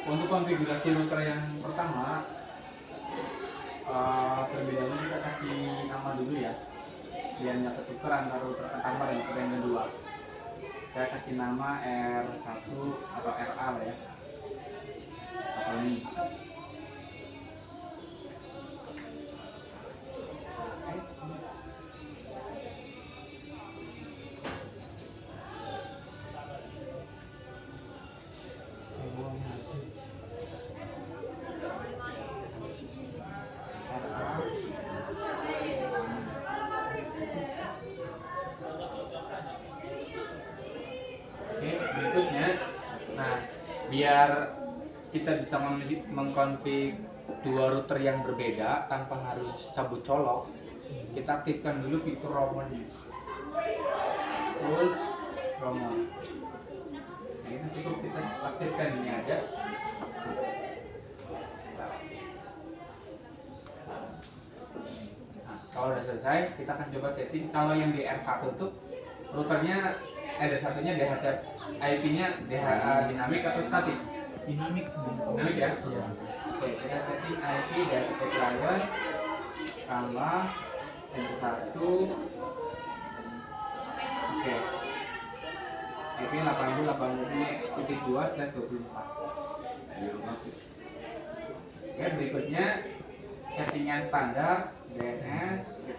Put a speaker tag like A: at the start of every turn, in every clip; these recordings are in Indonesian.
A: Untuk konfigurasi router yang pertama, terlebih dahulu kita kasih nama dulu ya, biar nggak ketuker antara router pertama dan router yang kedua. Saya kasih nama R1 atau RA lah ya, atau ini. Oke, berikutnya, nah biar kita bisa mengkonfig dua router yang berbeda tanpa harus cabut colok, kita aktifkan dulu fitur roamnya. Terus roam. Nah, ini cukup kita aktifkan ini aja. Nah, kalau udah selesai, kita akan coba setting. Kalau yang di R1 itu routernya ada satunya DHC, IP-nya dinamik atau statik?
B: Dinamik.
A: Dinamik ya? Iya. Oke, kita setting IP DHCP client tambah R1. Oke. IP 8080.2/24. Oke, berikutnya settingan standar DNS,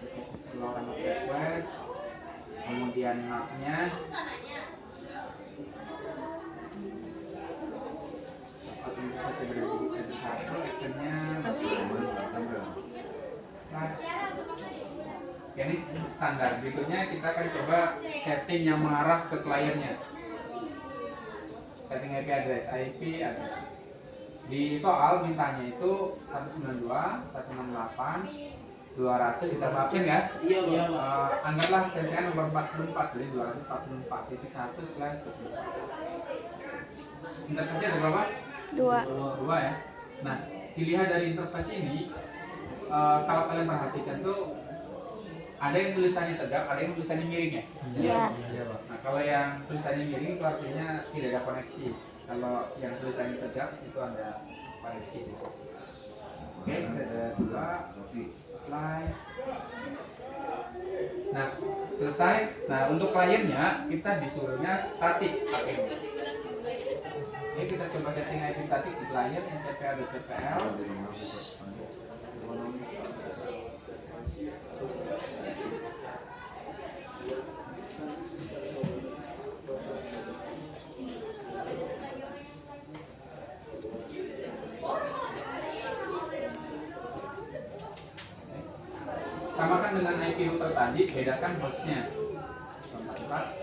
A: local request, kemudian mapnya, ini standar. Berikutnya kita akan coba setting yang mengarah ke kliennya. Setting IP address, IP address. Di soal mintanya itu 192, 168, 200 ditambah absen ya?
B: Iya, Pak.
A: Anggaplah TCN nomor 44, jadi 244.1/24. Interface ada berapa?
C: 2.
A: 2 ya. Nah, dilihat dari interface ini, kalau kalian perhatikan tuh ada yang tulisannya tegak, ada yang tulisannya miring ya?
C: Iya.
A: Nah, kalau yang tulisannya miring itu artinya tidak ada koneksi. Kalau yang tulisannya tegak itu ada koneksi di situ. Oke, kita ada 2. Apply. Nah, selesai. Nah, untuk kliennya kita disuruhnya static API. Oke, kita coba setting IP static di klien CPL dan CPL. Samakan dengan IP router tadi, bedakan hostnya.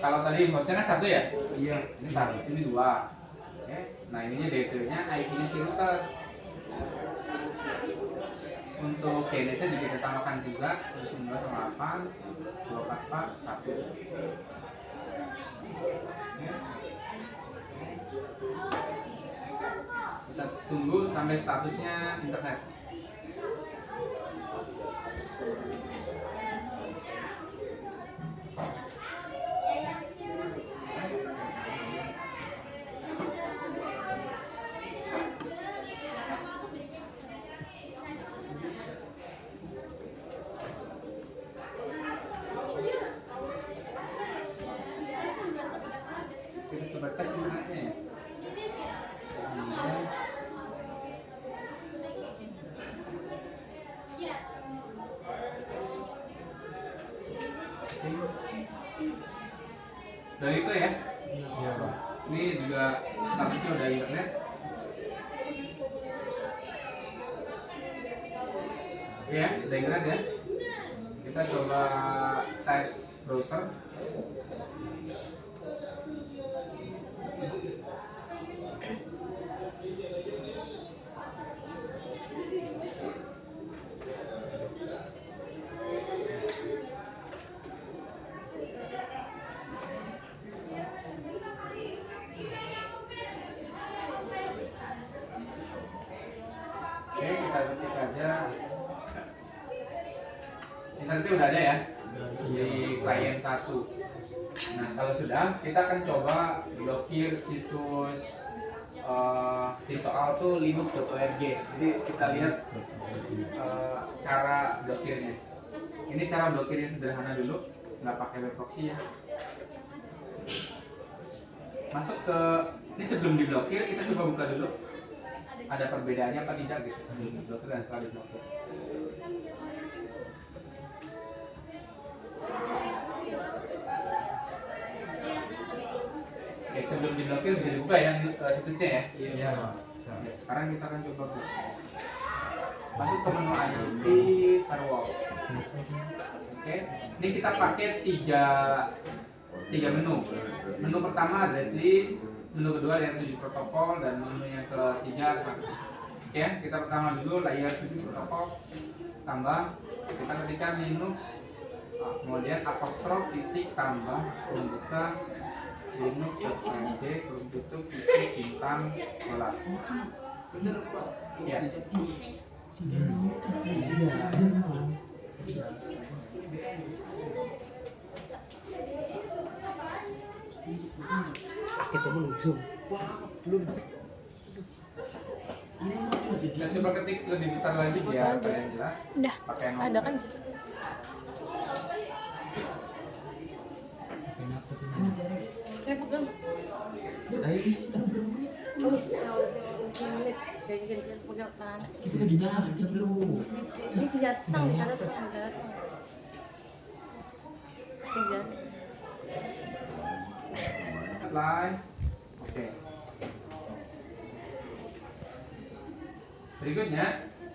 A: Kalau tadi hostnya kan 1 ya? Iya. Ini 1, ini 2. Oke. Nah, ininya detailnya IP-nya si router. Untuk DNS-nya juga kita samakan juga, 908, 244, 1. Kita tunggu sampai statusnya internet. Kita coba tes internetnya ya. Dari itu ya. Ini juga statusnya udah internet. Oke ya, udah internet ya. Kita coba tes browser. Oke, kita ketik aja. Internetnya udah ada ya di klien 1. Nah, kalau sudah, kita akan coba blokir situs di soal tuh linux.org. Jadi kita lihat cara blokirnya. Ini cara blokirnya sederhana dulu, nggak pakai web proxy ya. Masuk ke ini sebelum diblokir, kita coba buka dulu. Ada perbedaannya apa tidak gitu sebelum diblokir dan setelah diblokir. Oke, sebelum diblokir bisa dibuka ya situsnya ya.
B: Iya.
A: Sekarang kita akan coba buka. Masuk ke menu IP firewall. Oke, ini kita pakai tiga menu. Menu pertama address list, menu kedua layer 7 protokol, dan menu yang ketiga oke, kita pertama dulu layer 7 protokol. Tambah, kita ketikkan Linux, kemudian apostrof titik tambah pembuka linux.org belum tutup titik bintang bola. Ya.
B: Kita mau zoom. Wah, belum.
A: Saya coba ketik lebih besar lagi biar kalian jelas.
C: Udah.
A: Pakai nomor.
C: Ada kan?
B: Ayo kita lagi jalan sebelum.
C: Ini dicatat tang, dicatat. Tinggal.
A: Live. Oke. Berikutnya,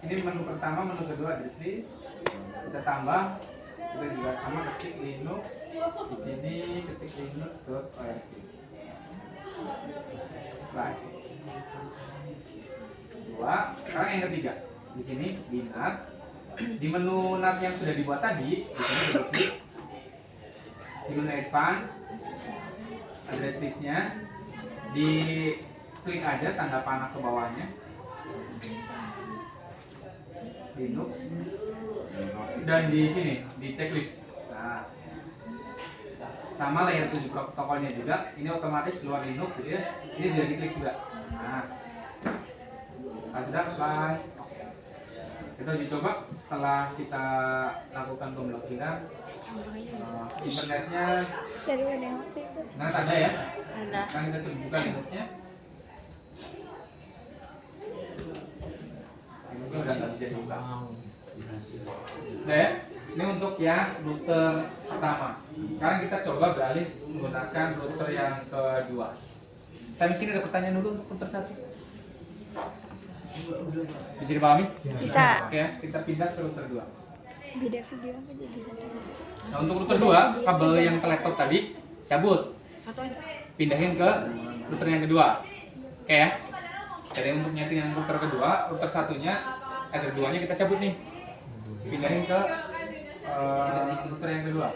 A: ini menu pertama, menu kedua address list. Kita tambah, kita juga sama ketik Linux. Di sini ketik linux.org. Live. Dua. Sekarang yang ketiga. Di sini di NAT. Di menu NAT yang sudah dibuat tadi, di sini klik. Di menu advance, address listnya di klik aja tanda panah ke bawahnya Linux, dan di sini di checklist. Nah, sama layer 7 protokolnya juga, ini otomatis keluar Linux gitu ya. Ini juga diklik juga. Nah, sudah apply. Kita uji coba setelah kita lakukan pemblokiran. Internetnya
C: Dari mana yang waktu itu?
A: nah ada ya.
C: Ada.
A: Sekarang kita coba buka Linux-nya. Linux-nya udah nggak bisa dibuka. Nah ya, ini untuk yang router pertama. Sekarang kita coba beralih menggunakan router yang kedua. Saya sini ada pertanyaan dulu untuk router satu. Bisa dipahami?
C: Bisa.
A: Oke, kita pindah ke router 2.
C: Beda video apa jadi satu?
A: Nah, untuk router 2, kabel yang ke laptop tadi cabut.
C: Satu aja.
A: Pindahin ke router yang kedua. Oke ya. Jadi untuk nyeting yang router kedua, router satunya, router 2-nya kita cabut nih. Pindahin ke router yang kedua.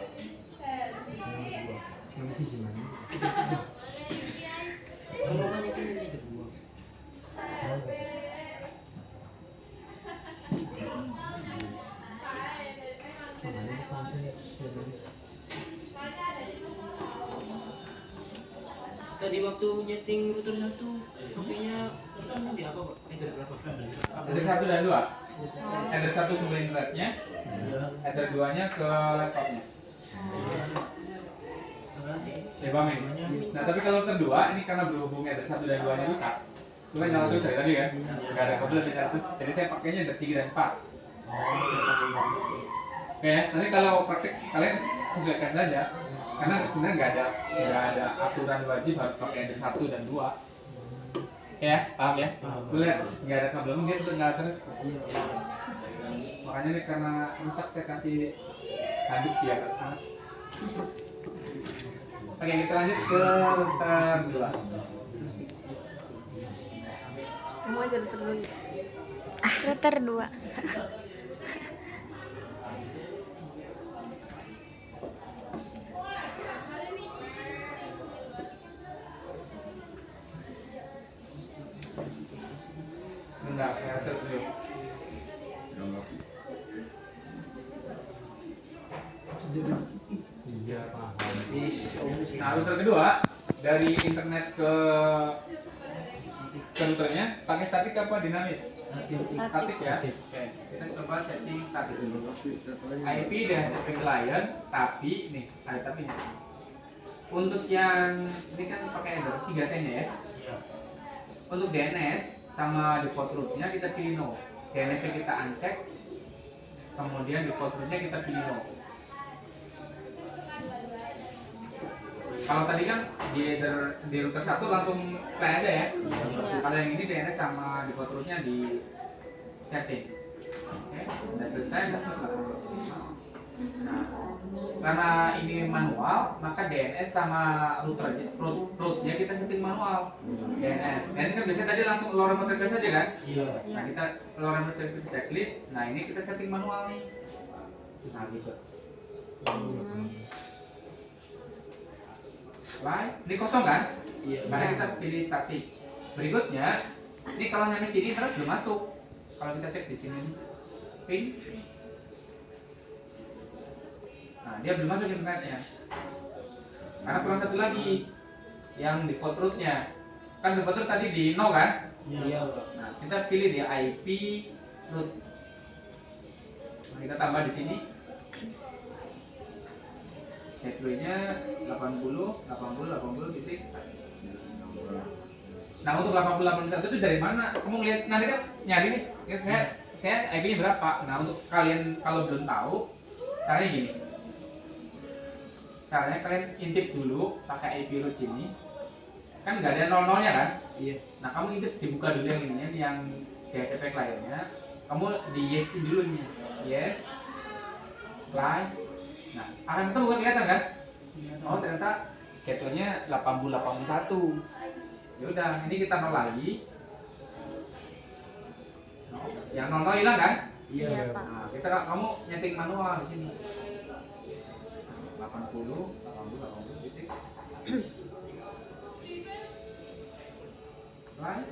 B: Kalau kan itu yang kedua. Tadi waktu nyeting router satu, pakainya itu di apa Pak? Ada berapa?
A: Ada 1 dan 2. Ada 1 sumber internetnya, ada 2-nya ke laptopnya. Ya, Bang. Nah, tapi kalau router 2 ini karena berhubung ada 1 dan 2-nya rusak. Itu kan nyala terus dari tadi kan? Enggak ada kabel tidak terus. Jadi saya pakainya ada 3 dan 4. Oke, nanti kalau praktek kalian sesuaikan saja. Karena sebenarnya nggak ada aturan wajib harus pakai ender 1 dan 2. Ya, paham ya? Lu lihat nggak ada kabel dia tuh nggak terus. Makanya nih karena rusak saya kasih handuk biar hangat. Oke, kita lanjut ke router 2.
C: Kamu aja router dulu. Router 2.
A: Sebentar, saya set dulu.
B: Iya Pak.
A: Nah, router kedua dari internet ke routernya pakai statik apa dinamis? Statik ya.
B: Statik.
A: Oke, kita coba setting statik dulu. IP DHCP client, tapi nih, ada tapi nih. Untuk yang ini kan pakai Ender 3 sen ya.
B: Iya.
A: Untuk DNS sama default rootnya kita pilih no. DNS-nya kita uncheck, kemudian default rootnya kita pilih no. Kalau tadi kan di router 1 langsung play aja ya. Kalau yang ini DNS sama default rootnya di setting. Oke, udah selesai. Nah, karena ini manual, maka DNS sama rootnya kita setting manual. DNS kan biasanya tadi langsung LoRa remote address aja kan?
B: Iya.
A: Nah kita LoRa remote address checklist. Nah ini kita setting manual nih. Nah gitu. Slide. Ini kosong kan?
B: Iya.
A: Maka kita pilih static. Berikutnya, ini kalau nyampe sini internet belum masuk. Kalau kita cek di sini, ping. Nah, dia belum masuk internetnya. Karena kurang satu lagi, yang default rootnya. Kan default root tadi di 0 kan?
B: Iya.
A: Nah, kita pilih dia IP root. Nah, kita tambah di sini. Gateway-nya 80 titik. Nah, untuk 80 itu dari mana? Kamu lihat nanti kan nyari nih. Saya IP-nya berapa? Nah, untuk kalian kalau belum tahu, caranya gini. Caranya kalian intip dulu pakai IP root sini. Kan nggak ada 00-nya kan?
B: Iya.
A: Nah, kamu intip dibuka dulu yang ininya, yang DHCP client-nya. Kamu di yes dulu nih. Yes. Apply. Nah, akan ketemu kan kelihatan kan? Oh, ternyata gateway-nya 8081. Ya udah, ini kita nol lagi. Yang 00 hilang kan?
B: Iya.
A: Nah, kamu nyeting manual di sini. 80 titik. Right.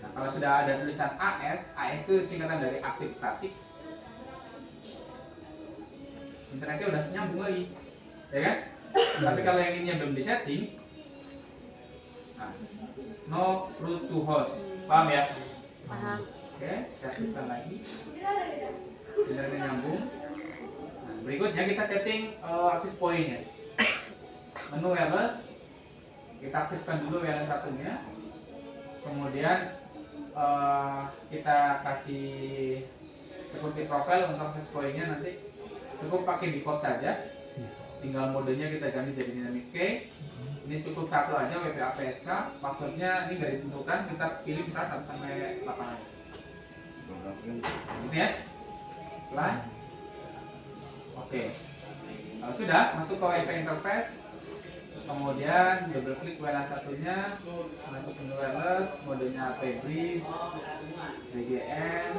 A: Nah, kalau sudah ada tulisan AS itu singkatan dari aktif statik. Internetnya udah nyambung lagi, ya kan? Tapi kalau yang ini belum disetting, nah, no root to host, paham ya?
C: Paham.
A: Oke, saya aktifkan lagi. Internetnya nyambung. Nah, berikutnya kita setting access point-nya. Menu wireless, kita aktifkan dulu WLAN satunya. Kemudian kita kasih security profile untuk access point-nya nanti. Cukup pakai default saja, tinggal modenya kita ganti jadi dynamic key. Ini cukup satu aja, WPA PSK. Passwordnya ini nggak ditentukan, kita pilih misalnya 1 sampai 8 aja. Gitu ya. Play. Oke. Kalau sudah masuk ke WiFi interface, kemudian double klik WLAN satunya, masuk ke wireless, modenya AP bridge, BGN,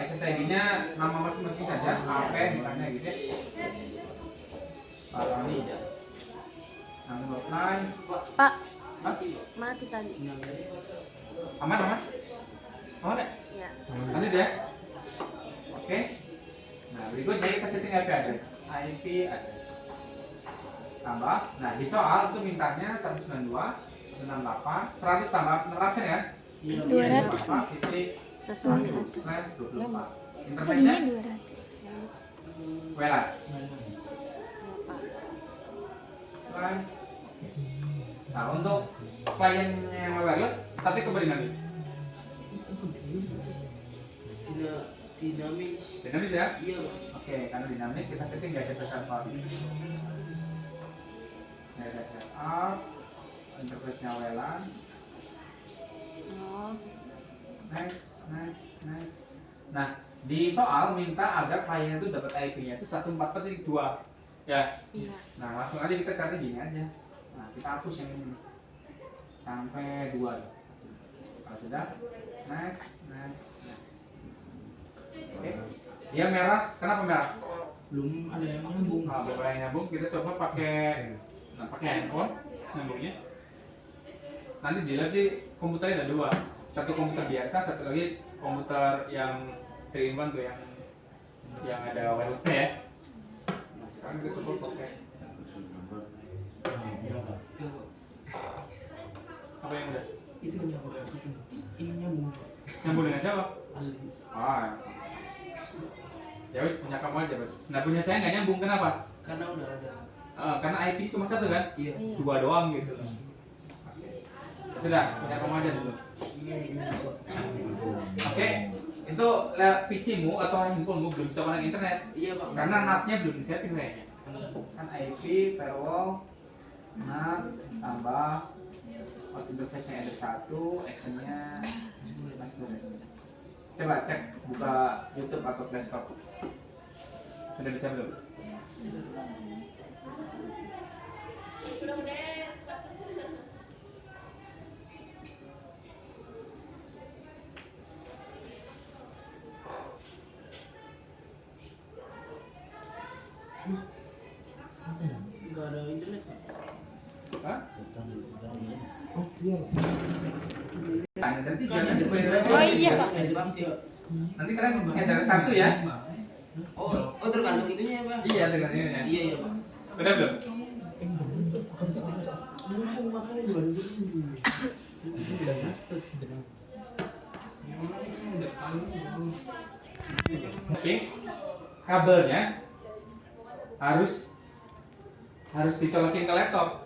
A: SSID-nya nama masing-masing saja, AP misalnya gitu ya. Ini langsung apply.
C: Pak,
A: Hah?
C: mati tadi.
A: Aman? Aman ya?
C: Ya.
A: Lanjut ya. Oke. Nah, berikutnya kita setting IP address. Tambah. Nah, di soal itu mintanya 192.168, 100 tambah 600 ya?
C: 200.
A: Titik
C: Sesuai.
A: 24.
C: Kok
A: Interface-nya
C: ini 200?
A: WLAN.
C: Ya, Pak.
A: Nah, untuk klien yang wireless, statik ke dinamis.
B: Dinamis.
A: Dinamis ya?
B: Iya.
A: Oke, karena dinamis kita setting nggak ada server. Setup, interface-nya WLAN.
C: Oh.
A: Next. Nah, di soal minta agar klien itu dapat IP-nya itu 144.2. Ya.
C: Iya.
A: Nah, langsung aja kita cari gini aja. Nah, kita hapus yang ini sampai 2. Kalau sudah, next. Oke. Dia merah, kenapa merah?
B: Belum ada yang nyambung.
A: Nah, belum ada yang nyambung, kita coba pakai handphone nyambungnya. Nanti di lab sih komputernya ada 2. Satu komputer biasa, satu lagi komputer yang 3-in-1 tuh yang ada wireless-nya ya. Nah, sekarang kita coba pakai. Apa yang udah?
B: Itu nyambung ini nyambung.
A: Nyambung dengan siapa?
B: Aldi.
A: Ah, ya wis punya kamu aja, Bos. Nah punya saya nggak nyambung, kenapa?
B: Karena udah ada.
A: Karena IP cuma satu kan?
B: Iya.
C: Iya.
A: Dua doang gitu loh. Sudah, punya kamu aja dulu.
B: Iya nyambung.
A: Oke, itu PC-mu atau handphonemu belum bisa connect internet.
B: Iya Pak.
A: Karena NAT-nya belum disetting kayaknya. Kan IP, firewall, NAT, tambah out interface-nya ada satu, action-nya masih belum. Coba cek, buka YouTube atau Play Store. Sudah bisa belum?
B: Enggak ada internet Pak.
A: Hah?
B: Oh iya Pak.
A: Tanya nanti
B: Kan
A: jangan
B: ada
A: dibayar.
C: Oh iya, Pak.
A: Nanti kalian ada satu ya?
B: Oh tergantung itunya ya Pak.
A: Iya, dengan ini ya.
B: Iya iya Pak.
A: Udah belum? Oke, kabelnya harus disolokin ke laptop.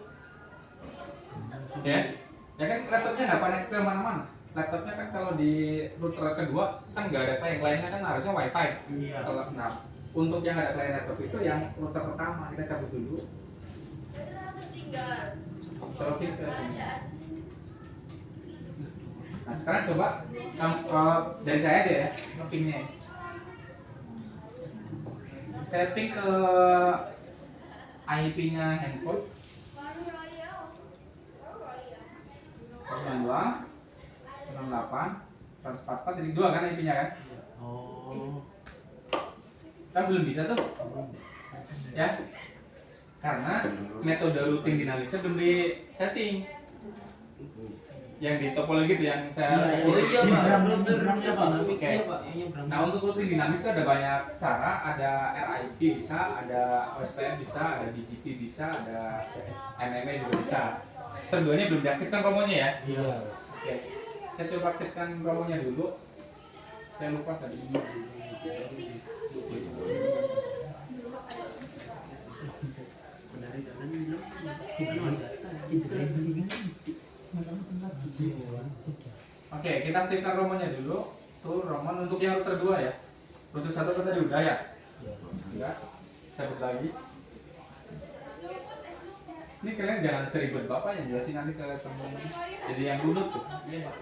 A: Ya kan laptopnya nggak connect ke mana-mana. Laptopnya kan kalau di router kedua kan nggak ada klien-kliennya, kan harusnya wifi.
B: Iya.
A: Kalau nah, untuk yang ada klien laptop itu yang router pertama kita cabut dulu. Solokin ke sini. Nah sekarang coba dari saya deh ya, pingnya. Saya ping ke IP-nya handphone 02 68 144 jadi 2 kan IP-nya kan?
B: Oh.
A: Kan belum bisa tuh. Ya. Karena metode routing dinamisnya belum di setting. Yang di topologi itu yang saya
B: Oh iya Pak.
D: Routernya, Pak.
A: Oke.
B: Iya Pak. Yang
A: Nah untuk routing dinamis itu ada banyak cara, ada RIP bisa, ada OSPF bisa, ada BGP bisa, ada NME juga bisa. Keduanya belum diaktifkan promonya ya.
B: Iya.
A: Oke. Saya coba aktifkan promonya dulu. Saya lupa tadi. Oke, kita aktifkan romonya dulu. Tuh romon untuk yang router 2 ya. Router 1 kan tadi udah ya? Enggak. Cabut lagi. Ini kalian jangan seribet bapak yang jelasin nanti ke temen. Jadi yang runut tuh.
B: Iya Pak.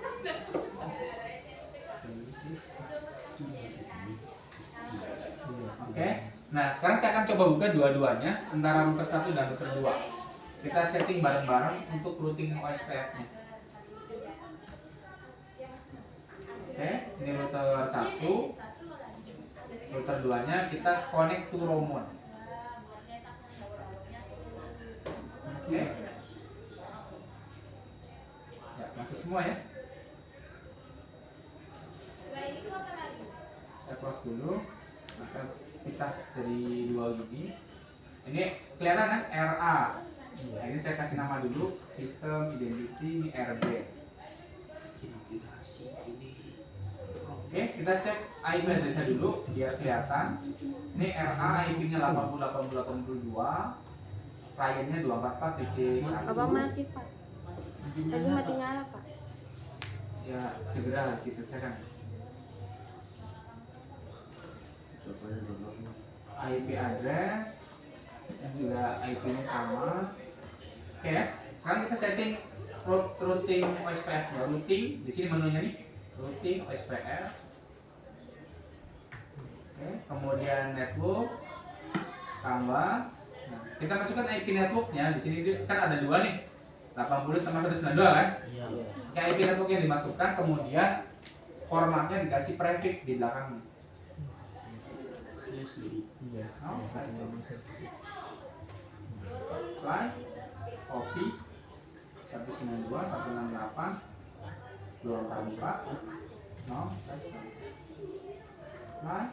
A: Oke. Nah, sekarang saya akan coba buka dua-duanya antara router 1 dan router 2. Kita setting bareng-bareng untuk routing OSPF-nya. Oke, ini router 1. Router 2-nya kita connect to Romon. Oke. Ya, masuk semua ya. Saya close dulu. Maka pisah dari dua gini. Ini kelihatan kan RA. Nah, ini saya kasih nama dulu, sistem identity ini RB. Oke, kita cek IP address-nya dulu biar kelihatan. Ini RA IP-nya 808082. Kliennya 244.1.
C: Apa mati, Pak? Tadi mati nyala, Pak.
A: Ya, segera harus diselesaikan. IP address yang juga IP-nya sama. Oke ya. Sekarang kita setting routing OSPF ya. Routing di sini menunya nih. Routing OSPF. Oke, kemudian network tambah. Nah, kita masukkan IP networknya di sini kan ada dua nih. 80 sama 192 kan?
B: Iya.
A: Oke, IP network yang dimasukkan kemudian formatnya dikasih prefix di belakangnya. Oh, slide, copy 192, 168, 244, no, nah.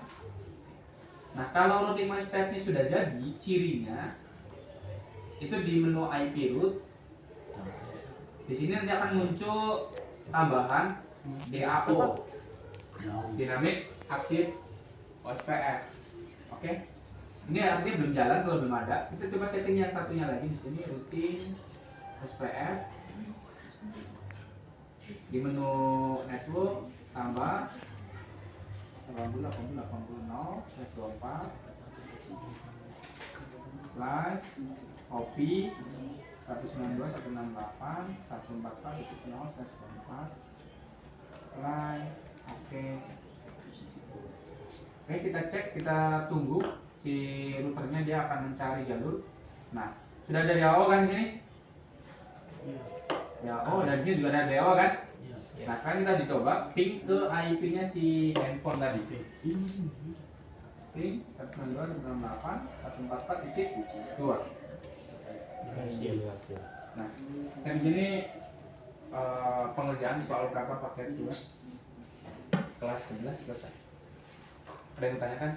A: Nah, kalau routing OSPF-nya sudah jadi, cirinya itu di menu IP root Di sini nanti akan muncul tambahan DAO, Dynamic Active OSPF. Oke. Ini artinya belum jalan kalau belum ada. Kita coba setting yang satunya lagi di sini, rutin OSPF. Di menu network tambah 80 80 80 24 live copy 192 168 144 0 144 live. Oke, kita cek, kita tunggu si routernya, dia akan mencari jalur. Nah, sudah ada DAO kan di sini? Ya, oh, dan di sini juga ada DAO kan? Nah, sekarang kita dicoba ping ke IP-nya si handphone tadi. Ping 192.168.144.2. Nah, saya di sini pengerjaan soal berapa paket 2 kelas 11 selesai. Ada yang ditanyakan?